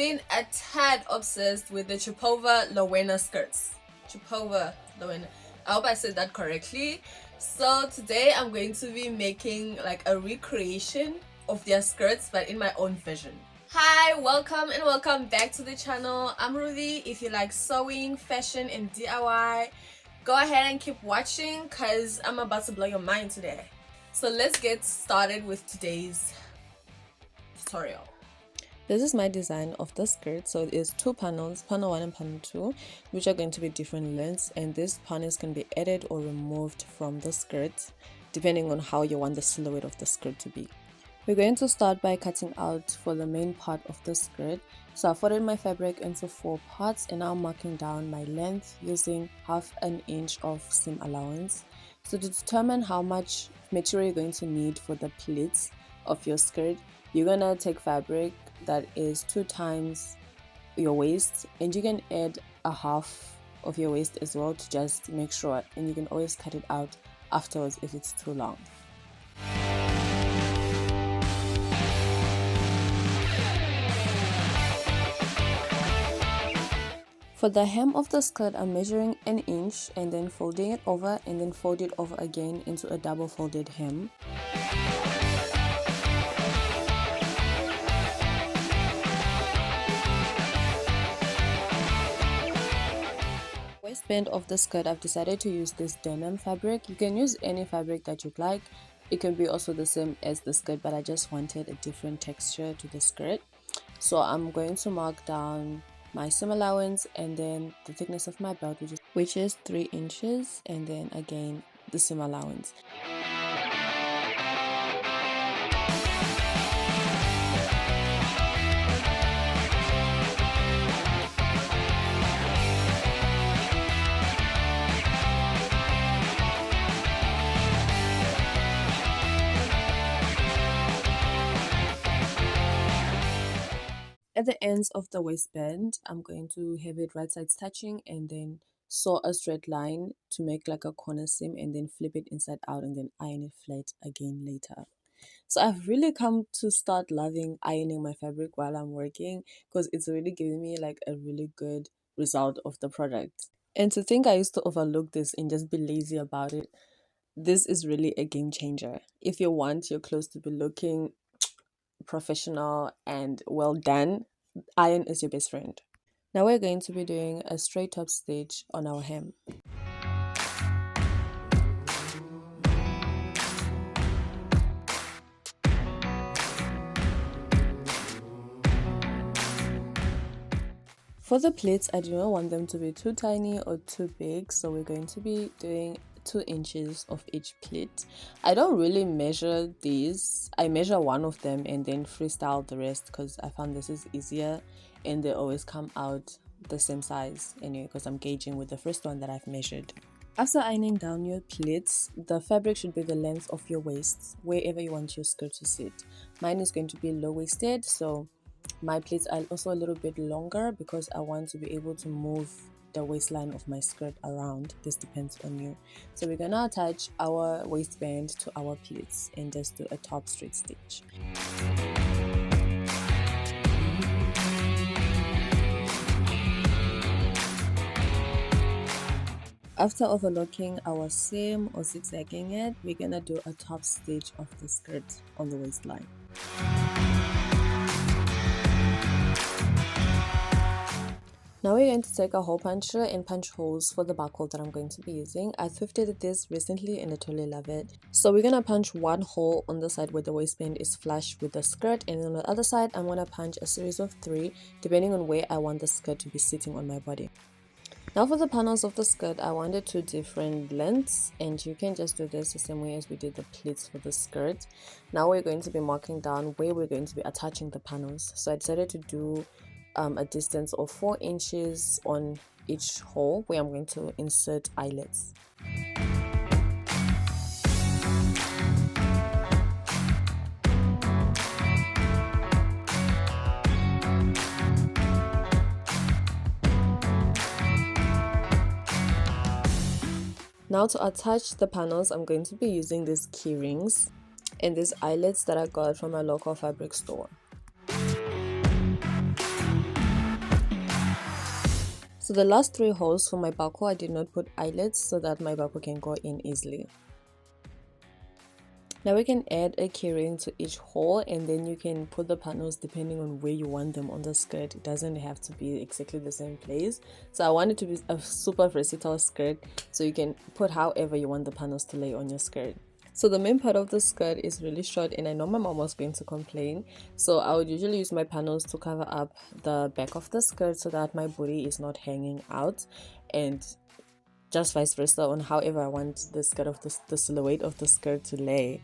been a tad obsessed with the Chopova Lowena skirts. Chopova Lowena. I hope I said that correctly. So today I'm going to be making like a recreation of their skirts, but in my own version. Hi, welcome and welcome back to the channel. I'm Ruvie. If you like sewing, fashion and DIY, go ahead and keep watching because I'm about to blow your mind today. So let's get started with today's tutorial. This is my design of the skirt. So it is two panels, panel 1 and panel 2, which are going to be different lengths, and these panels can be added or removed from the skirt depending on how you want the silhouette of the skirt to be. We're going to start by cutting out for the main part of the skirt. So I folded my fabric into 4 parts and now I'm marking down my length using ½ inch of seam allowance. So to determine how much material you're going to need for the pleats of your skirt, you're gonna take fabric that is 2 times your waist, and you can add a half of your waist as well to just make sure, and you can always cut it out afterwards if it's too long. For the hem of the skirt, I'm measuring 1 inch and then folding it over and then fold it over again into a double folded hem. Waistband of the skirt, I've decided to use this denim fabric. You can use any fabric that you'd like. It can be also the same as the skirt, but I just wanted a different texture to the skirt. So I'm going to mark down my seam allowance and then the thickness of my belt, which is 3 inches, and then again the seam allowance. At the ends of the waistband, I'm going to have it right sides touching and then sew a straight line to make like a corner seam and then flip it inside out and then iron it flat again later. So I've really come to start loving ironing my fabric while I'm working because it's really giving me like a really good result of the product. And to think I used to overlook this and just be lazy about it, this is really a game changer. If you want your clothes to be looking professional and well done, iron is your best friend. Now we're going to be doing a straight top stitch on our hem. For the pleats, I do not want them to be too tiny or too big, so we're going to be doing 2 inches of each pleat. I don't really measure these. I measure one of them and then freestyle the rest because I found this is easier and they always come out the same size anyway because I'm gauging with the first one that I've measured. After ironing down your pleats, the fabric should be the length of your waist, wherever you want your skirt to sit. Mine is going to be low-waisted, so my pleats are also a little bit longer because I want to be able to move the waistline of my skirt around. This depends on you. So we're gonna attach our waistband to our pleats and just do a top straight stitch. After overlocking our seam or zigzagging it, we're gonna do a top stitch of the skirt on the waistline. Now we're going to take a hole puncher and punch holes for the buckle that I'm going to be using. I thrifted this recently and I totally love it. So we're going to punch 1 hole on the side where the waistband is flush with the skirt, and on the other side I'm going to punch a series of 3 depending on where I want the skirt to be sitting on my body. Now for the panels of the skirt, I wanted 2 different lengths, and you can just do this the same way as we did the pleats for the skirt. Now we're going to be marking down where we're going to be attaching the panels. So I decided to do a distance of 4 inches on each hole where I'm going to insert eyelets. Now to attach the panels, I'm going to be using these key rings and these eyelets that I got from a local fabric store. So the last 3 holes for my buckle, I did not put eyelets so that my buckle can go in easily. Now we can add a keyring to each hole, and then you can put the panels depending on where you want them on the skirt. It doesn't have to be exactly the same place. So I want it to be a super versatile skirt, so you can put however you want the panels to lay on your skirt. So the main part of the skirt is really short, and I know my mom was going to complain, so I would usually use my panels to cover up the back of the skirt so that my booty is not hanging out, and just vice versa on however I want the skirt of the silhouette of the skirt to lay.